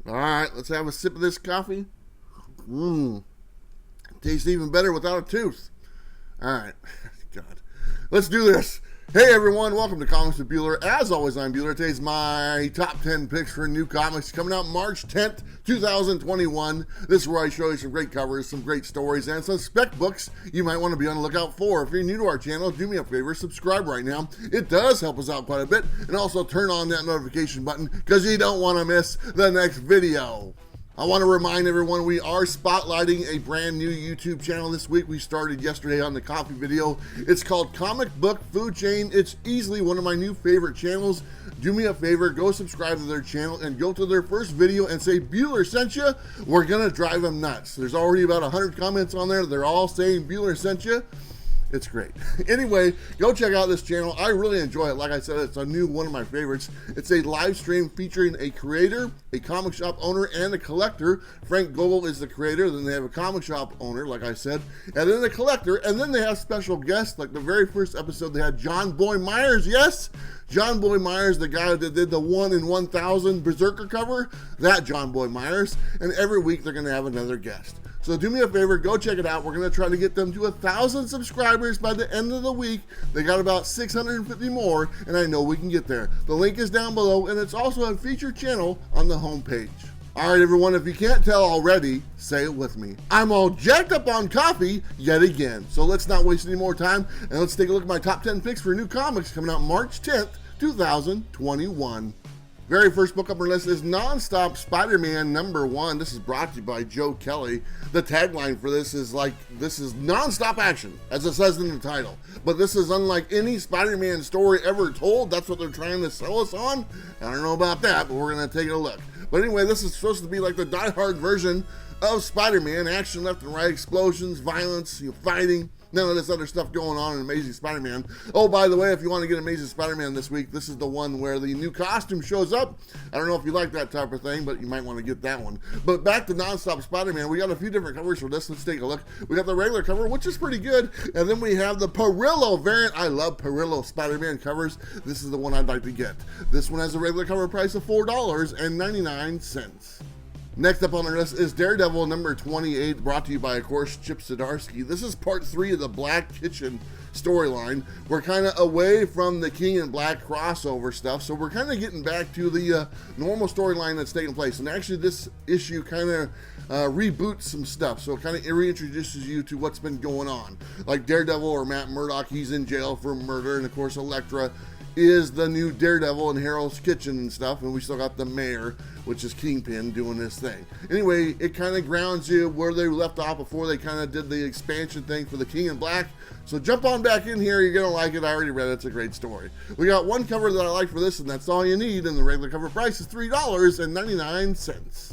All right, let's have a sip of this coffee. Tastes even better without a tooth. All right, God, let's do this. Hey everyone, welcome to Comics with Bueller. As always, I'm Bueller. Today's my top 10 picks for new comics coming out March 10th, 2021. This is where I show you some great covers, some great stories, and some spec books you might want to be on the lookout for. If you're new to our channel, do me a favor, subscribe right now. It does help us out quite a bit, and also turn on that notification button because you don't want to miss the next video. I want to remind everyone we are spotlighting a brand new YouTube channel this week. We started yesterday on the coffee video. It's called Comic Book Food Chain. It's easily one of my new favorite channels. Do me a favor, go subscribe to their channel and go to their first video and say Bueller sent you. We're going to drive them nuts. There's already about 100 comments on there. They're all saying Bueller sent you. It's great. Anyway, go check out this channel. I really enjoy it. Like I said, it's a new one of my favorites. It's a live stream featuring a creator, a comic shop owner, and a collector. Frank Gogol is the creator. Then they have a comic shop owner, like I said, and then the collector. And then they have special guests. Like the very first episode, they had John Boy Myers. Yes, John Boy Myers, the guy that did the 1 in 1,000 Berserker cover. That John Boy Myers. And every week they're going to have another guest. So do me a favor, go check it out. We're going to try to get them to 1,000 subscribers by the end of the week. They got about 650 more, and I know we can get there. The link is down below, and it's also a featured channel on the homepage. All right, everyone, if you can't tell already, say it with me. I'm all jacked up on coffee yet again. So let's not waste any more time, and let's take a look at my top 10 picks for new comics coming out March 10th, 2021. Very first book up our list is Non-Stop Spider-Man #1. This is brought to you by Joe Kelly. The tagline for this is this is non-stop action, as it says in the title. But this is unlike any Spider-Man story ever told. That's what they're trying to sell us on. I don't know about that, but we're going to take a look. But anyway, this is supposed to be like the die-hard version of Spider-Man. Action left and right, explosions, violence, fighting. None of this other stuff going on in Amazing Spider-Man. Oh, by the way, if you want to get Amazing Spider-Man this week, this is the one where the new costume shows up. I don't know if you like that type of thing, but you might want to get that one. But back to Non-Stop Spider-Man, we got a few different covers for this. Let's take a look. We got the regular cover, which is pretty good, and then we have the Perillo variant. I love Perillo Spider-Man covers. This is the one I'd like to get. This one has a regular cover price of $4.99. Next up on our list is Daredevil #28, brought to you by, of course, Chip Zdarsky. This is part 3 of the Black Kitchen storyline. We're kind of away from the King in Black crossover stuff, so we're kind of getting back to the normal storyline that's taking place. And actually, this issue kind of reboots some stuff, so it kind of reintroduces you to what's been going on. Like Daredevil or Matt Murdock, he's in jail for murder, and of course, Elektra is the new Daredevil in Harold's Kitchen and stuff, and we still got the mayor, which is Kingpin, doing this thing. Anyway, it kind of grounds you where they left off before they kind of did the expansion thing for the King in Black. So jump on back in here, you're gonna like it. I already read it, it's a great story. We got one cover that I like for this, and that's all you need, and the regular cover price is $3.99.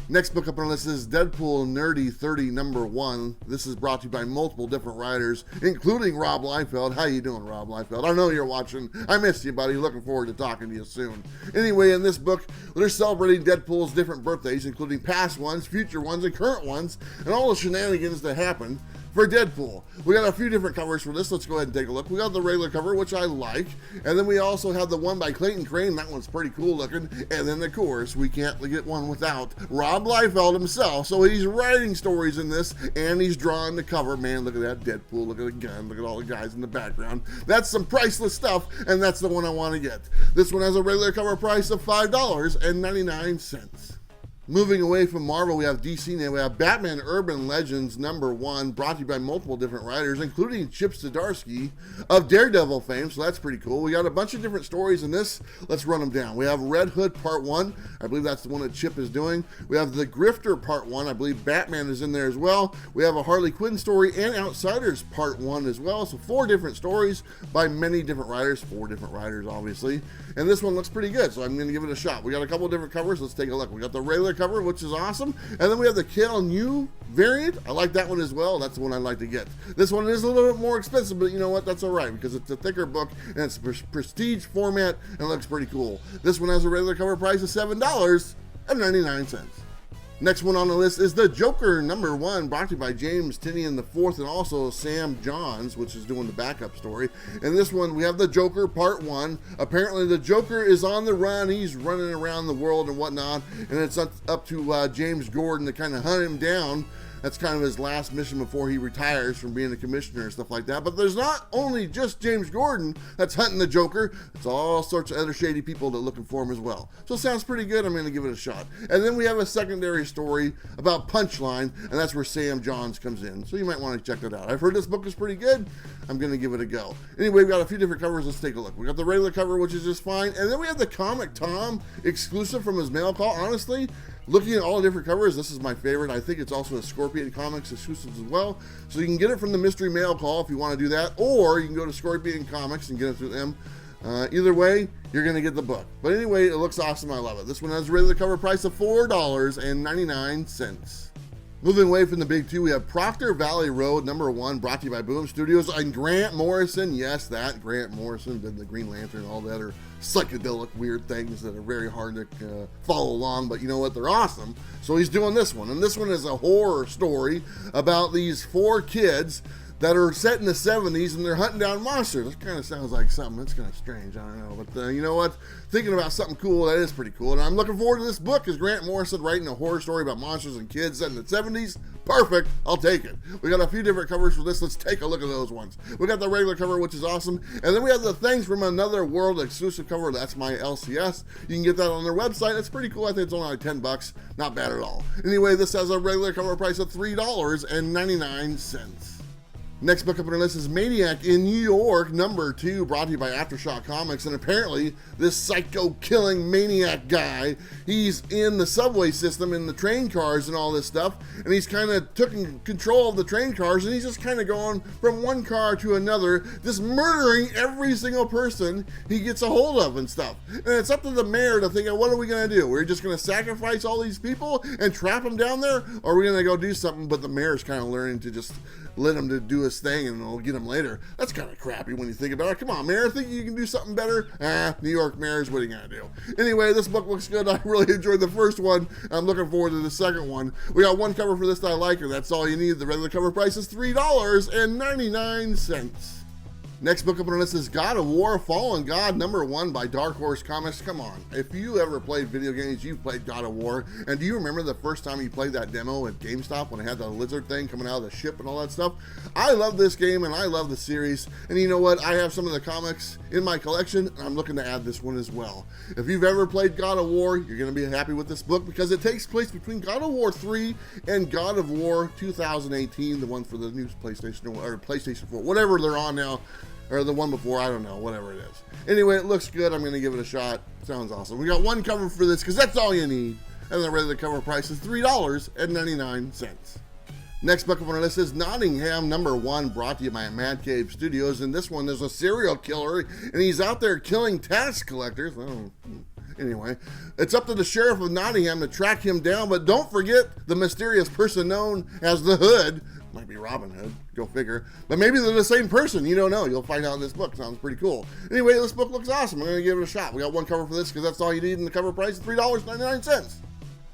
Next book up on the list is Deadpool Nerdy 30 #1. This is brought to you by multiple different writers, including Rob Liefeld. How you doing, Rob Liefeld? I know you're watching. I missed you, buddy. Looking forward to talking to you soon. Anyway, in this book, they're celebrating Deadpool's different birthdays, including past ones, future ones, and current ones, and all the shenanigans that happen for Deadpool. We got a few different covers for this. Let's go ahead and take a look. We got the regular cover, which I like, and then we also have the one by Clayton Crane. That one's pretty cool looking. And then, of course, we can't get one without Rob Liefeld himself. So he's writing stories in this, and he's drawing the cover. Man, look at that Deadpool. Look at the gun. Look at all the guys in the background. That's some priceless stuff, and that's the one I want to get. This one has a regular cover price of $5.99. Moving away from Marvel, we have DC now. We have Batman Urban Legends #1, brought to you by multiple different writers, including Chip Zdarsky of Daredevil fame, so that's pretty cool. We got a bunch of different stories in this. Let's run them down. We have Red Hood Part 1. I believe that's the one that Chip is doing. We have The Grifter Part 1. I believe Batman is in there as well. We have a Harley Quinn story and Outsiders Part 1 as well. So 4 different stories by many different writers. 4 different writers, obviously. And this one looks pretty good, so I'm going to give it a shot. We got a couple different covers. Let's take a look. We got the regular cover, which is awesome, and then we have the Kill New variant. I like that one as well. That's the one I'd like to get. This one is a little bit more expensive, but you know what? That's all right because it's a thicker book and it's a prestige format and it looks pretty cool. This one has a regular cover price of $7.99. Next one on the list is the Joker #1, brought to you by James Tinian IV and also Sam Johns, which is doing the backup story. In this one, we have the Joker Part 1. Apparently, the Joker is on the run. He's running around the world and whatnot, and it's up to James Gordon to kind of hunt him down. That's kind of his last mission before he retires from being a commissioner and stuff like that. But there's not only just James Gordon that's hunting the Joker. It's all sorts of other shady people that are looking for him as well. So it sounds pretty good. I'm going to give it a shot. And then we have a secondary story about Punchline, and that's where Sam Johns comes in. So you might want to check that out. I've heard this book is pretty good. I'm going to give it a go. Anyway, we've got a few different covers. Let's take a look. We got the regular cover, which is just fine. And then we have the Comic Tom exclusive from his mail call. Honestly, looking at all the different covers, this is my favorite. I think it's also a Scorpion Comics exclusive as well. So you can get it from the mystery mail call if you want to do that, or you can go to Scorpion Comics and get it through them. Either way, you're going to get the book. But anyway, it looks awesome. I love it. This one has a regular cover price of $4.99. Moving away from the big two, we have Proctor Valley Road #1, brought to you by Boom Studios, and Grant Morrison. Yes, that Grant Morrison did the Green Lantern and all the other psychedelic weird things that are very hard to follow along, but you know what, they're awesome. So he's doing this one, and this one is a horror story about these 4 kids that are set in the 70s and they're hunting down monsters. This kind of sounds like something that's kind of strange, I don't know, but you know what, thinking about something cool, that is pretty cool, and I'm looking forward to this book. Is Grant Morrison writing a horror story about monsters and kids set in the 70s? Perfect, I'll take it. We got a few different covers for this. Let's take a look at those ones. We got the regular cover, which is awesome, and then we have the Things from Another World exclusive cover. That's my LCS. You can get that on their website. It's pretty cool. I think it's only like $10. Not bad at all. Anyway, this has a regular cover price of $3.99. Next book up on our list is Maniac in New York #2, brought to you by Aftershock Comics. And apparently, this psycho-killing maniac guy, he's in the subway system, in the train cars and all this stuff, and he's kind of taking control of the train cars, and he's just kind of going from one car to another, just murdering every single person he gets a hold of and stuff. And it's up to the mayor to think, what are we going to do? We're just going to sacrifice all these people and trap them down there? Or are we going to go do something? But the mayor's kind of learning to just let him to do his thing and we'll get him later. That's kind of crappy when you think about it. Come on, Mayor, think you can do something better? New York mayors, what are you gonna do? Anyway, this book looks good. I really enjoyed the first one. I'm looking forward to the second one. We got one cover for this that I like, and that's all you need. The regular cover price is $3.99. Next book up on the list is God of War Fallen God #1 by Dark Horse Comics. Come on, if you ever played video games, you've played God of War. And do you remember the first time you played that demo at GameStop when it had the lizard thing coming out of the ship and all that stuff? I love this game and I love the series. And you know what? I have some of the comics in my collection and I'm looking to add this one as well. If you've ever played God of War, you're going to be happy with this book because it takes place between God of War 3 and God of War 2018, the one for the new PlayStation or PlayStation 4, whatever they're on now. Or the one before, I don't know, whatever it is. Anyway, it looks good. I'm going to give it a shot. Sounds awesome. We got one cover for this because that's all you need. And the regular cover price is $3.99. Next book up on our list is Nottingham #1, brought to you by Mad Cave Studios. And this one, there's a serial killer, and he's out there killing tax collectors. Anyway, it's up to the sheriff of Nottingham to track him down, but don't forget the mysterious person known as the Hood. Might be Robin Hood, go figure. But maybe they're the same person, you don't know. You'll find out in this book. Sounds pretty cool. Anyway, this book looks awesome. I'm going to give it a shot. We got one cover for this because that's all you need, and the cover price is $3.99.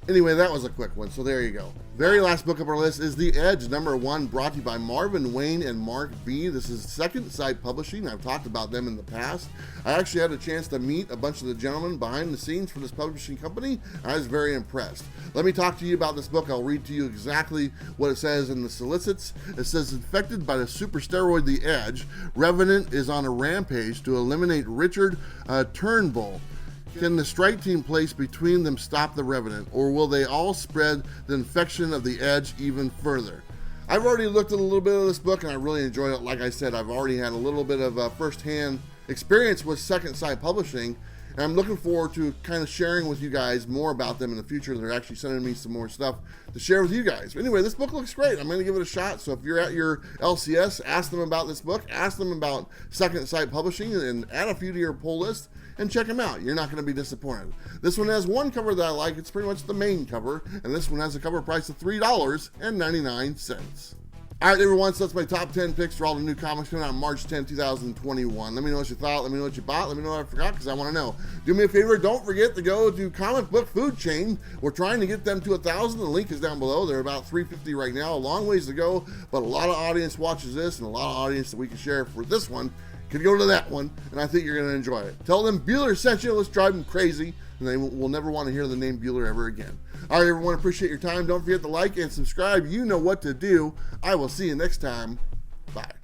Anyway, that was a quick one, so there you go. Very last book of our list is The Edge #1, brought to you by Marvin Wayne and Mark B. This is Second Sight Publishing. I've talked about them in the past. I actually had a chance to meet a bunch of the gentlemen behind the scenes for this publishing company. I was very impressed. Let me talk to you about this book. I'll read to you exactly what it says in the solicits. It says, infected by the super steroid The Edge, Revenant is on a rampage to eliminate Richard Turnbull. Can the strike team placed between them stop the Revenant, or will they all spread the infection of the Edge even further? I've already looked at a little bit of this book and I really enjoyed it. Like I said, I've already had a little bit of first-hand experience with Second Sight Publishing, and I'm looking forward to kind of sharing with you guys more about them in the future. They're actually sending me some more stuff to share with you guys. Anyway, this book looks great. I'm going to give it a shot. So if you're at your LCS, ask them about this book, ask them about Second Sight Publishing, and add a few to your pull list and check them out. You're not going to be disappointed. This one has one cover that I like. It's pretty much the main cover, and this one has a cover price of $3.99. All right, everyone, so that's my top 10 picks for all the new comics coming out March 10, 2021. Let me know what you thought. Let me know what you bought. Let me know what I forgot, because I want to know. Do me a favor. Don't forget to go to Comic Book Food Chain. We're trying to get them to 1,000. The link is down below. They're about 350 right now. A long ways to go, but a lot of audience watches this, and a lot of audience that we can share for this one could go to that one, and I think you're going to enjoy it. Tell them Bueller sent you. Let's drive them crazy, and they will never want to hear the name Bueller ever again. All right, everyone, appreciate your time. Don't forget to like and subscribe. You know what to do. I will see you next time. Bye.